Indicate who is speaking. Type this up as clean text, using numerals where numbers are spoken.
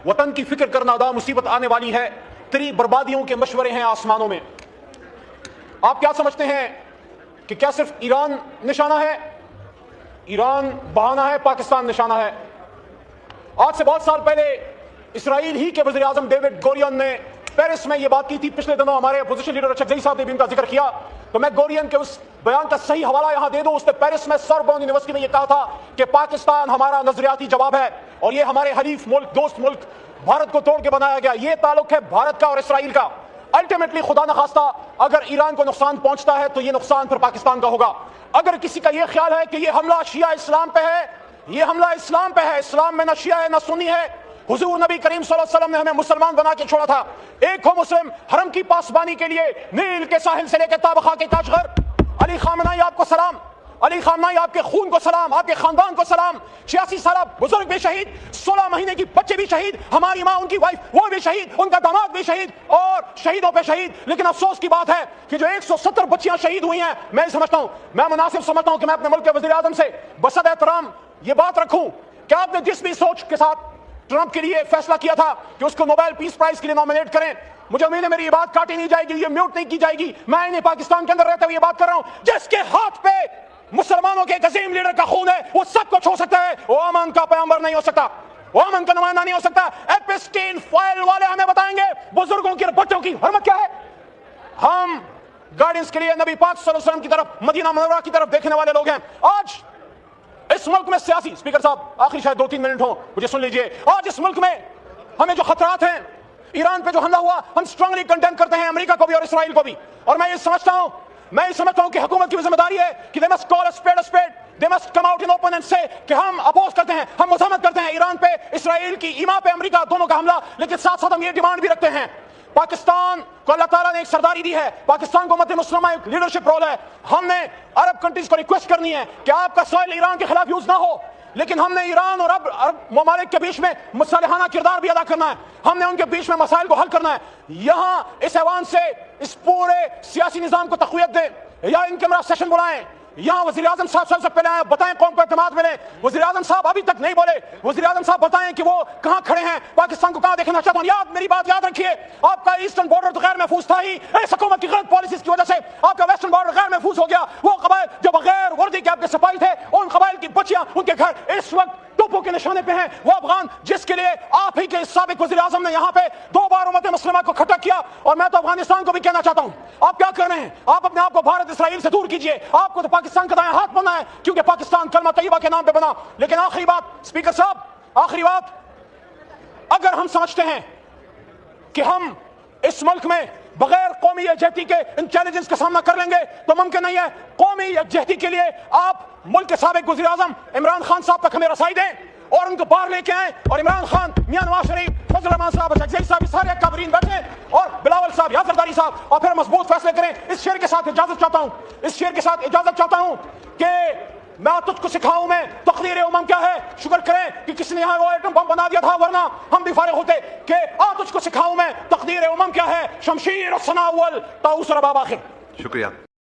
Speaker 1: वतन की फिक्र करना अदा मुसीबत आने वाली है, तेरी बर्बादियों के मशवरे हैं आसमानों में। आप क्या समझते हैं कि क्या सिर्फ ईरान निशाना है? ईरान बहाना है, पाकिस्तान निशाना है। आज से बहुत साल पहले इसराइल ही के वज़ीर आज़म डेविड गोरियन ने पेरिस में यह बात की थी। पिछले दिनों हमारे अपोजिशन लीडर अशरफ साहब ने भी इनका जिक्र किया, तो मैं गोरियन के उस बयान का सही हवाला यहां दे दूं। उसने पेरिस में सोरबोन यूनिवर्सिटी में यह कहा था कि पाकिस्तान हमारा नजरियाती जवाब है और यह हमारे हलीफ मुल्क, दोस्त मुल्क भारत को तोड़ के बनाया गया। यह ताल्लुक है भारत का और इसराइल का। अल्टीमेटली खुदा न खास्ता अगर ईरान को नुकसान पहुंचता है तो यह नुकसान फिर पाकिस्तान का होगा। अगर किसी का यह ख्याल है कि यह हमला शिया इस्लाम पे है, यह हमला इस्लाम पे है, इस्लाम में न शिया है न सुन्नी है। हुजूर नबी करीम सल्लल्लाहु अलैहि वसल्लम ने हमें मुसलमान बना के छोड़ा था। एक हो मुस्लिम, हरम की पासबानी के लिए नील के साहिल से लेकर ताबखा के ताजगर। अली खामनाई आपको सलाम, अली खामनाई आपके खून को सलाम, आपके खानदान को सलाम। 86 साल बुजुर्ग भी शहीद, 16 महीने की बच्चे भी शहीद, हमारी माँ उनकी वाइफ वो भी शहीद, उनका दामाद भी शहीद और शहीदों पे शहीद। लेकिन अफसोस की बात है कि जो 170 बच्चियां शहीद हुई हैं, मैं समझता हूं, मैं मुनासिब समझता हूं कि मैं अपने मुल्क के वज़ीर आज़म से बसद एहतराम ये बात रखूं कि आपने जिस भी सोच के साथ ट्रंप के लिए फैसला किया था कि उसको नोबेल पीस प्राइज के लिए नॉमिनेट करें, मुझे उम्मीद है मेरी ये बात काटी नहीं जाएगी, ये म्यूट नहीं की जाएगी। मैं इन्हें पाकिस्तान के अंदर रहते हुए ये बात कर रहा हूं, जिसके हाथ पे मुसलमानों के एक अजीम लीडर का खून है वो सब कुछ हो सकता है, वो अमन का पैगंबर नहीं हो सकता, वो अमन का नुमाइंदा नहीं हो सकता। एपिस्टीन फाइल वाले हमें बताएंगे बुजुर्गों की और बच्चों की हरमत क्या है। हम गाइडेंस के लिए नबी पाक सल्लल्लाहु अलैहि वसल्लम की तरफ, मदीना मुनव्वरा की तरफ देखने वाले लोग हैं। आज इस मुल्क में सियासी, स्पीकर साहब आखिरी शायद 2-3 मिनट हो, मुझे सुन लीजिए। आज इस मुल्क में हमें जो खतरात हैं, ईरान पे जो हमला हुआ, हम स्ट्रांगली कंडेम करते हैं, अमेरिका को भी और इसराइल को भी। और मैं ये समझता हूं कि हुकूमत की जिम्मेदारी है कि they must call a spade, they must come out in open and say कि हम अपोज करते हैं, हम मुज़ाहमत करते हैं ईरान पे, इसराइल की ईमा पे, अमेरिका, दोनों का हमला। लेकिन साथ साथ हम ये डिमांड भी रखते हैं, पाकिस्तान को अल्लाह ताला ने एक सरदारी दी है, पाकिस्तान को उम्मत मुस्लिमा एक लीडरशिप रोल है। हमने अरब कंट्रीज को रिक्वेस्ट करनी है कि आपका सॉइल ईरान के खिलाफ यूज ना हो, लेकिन हमने ईरान और अरब ममालिक के बीच में मुसलहाना किरदार भी अदा करना है। हमने उनके बीच में मसाइल को हल करना है। यहां इस ऐवान से इस पूरे सियासी निजाम को तक़वियत दें या इनके मेरा सेशन बुलाएं। यहां वज़ीर आज़म साहब सबसे पहले आए, बताएं कौम को एतमाद मिले। वज़ीर आज़म साहब अभी तक नहीं बोले, वज़ीर आज़म साहब बताएं कि वो कहां खड़े हैं, पाकिस्तान को कहां देखना चाहते हैं। मेरी बात याद रखिए, आपका ईस्टर्न बॉर्डर तो गैर महफूज था ही, इस हुकूमत की गलत पॉलिसीज की वजह से आपका वेस्टर्न बॉर्डर गैर महफूज हो गया। वो कबाइल जो बगैर वर्दी के आपके सिपाही थे, उन कबाइल की बच्चियां, उनके घर इस वक्त तोपों के निशाने पे हैं। वो अफगान जिसके लिए आप ही के साबिक वज़ीर आज़म ने यहाँ पे 2 बार उम्मत मुस्लिमा को खटक किया। और मैं तो अफगानिस्तान को भी कहना चाहता हूँ, आप क्या कर रहे हैं, आप अपने आप को भारत इसराइल से दूर कीजिए। आपको तो पाकिस्तान का दायां हाथ बनना है, क्योंकि पाकिस्तान कलमा तैयबा के नाम पे बना। लेकिन आखिरी बात स्पीकर साहब, आखिरी बात, अगर हम समझते हैं कि हम इस मुल्क में बगैर कौमी यकजहती के इन चैलेंजेस का सामना कर लेंगे तो मुमकिन नहीं है। कौमी यकजहती के लिए आप मुल्क के साबिक वज़ीर आज़म इमरान खान साहब तक हमें रसाई दें और उनको बाहर लेके आए। और इमरान खान, मियां नवाज शरीफ, फजल रहमान साहब, अशरफ साहब, सारे काबरीन बैठे और बिलावल साहब, यासर जरदारी साहब, और फिर मजबूत फैसले करें। इस शेर के साथ इजाजत चाहता हूं, इस शेर के साथ इजाजत चाहता हूं कि मैं तुझको सिखाऊं मैं तकदीर उमम क्या है। शुक्र करें कि किसी ने यहाँ वो एटम बम बना दिया था, वरना हम भी फारिग होते कि तुझको सिखाऊं मैं तकदीर उमम क्या है। शमशीर और सना अव्वल ताऊस रबाब आखिर।
Speaker 2: शुक्रिया।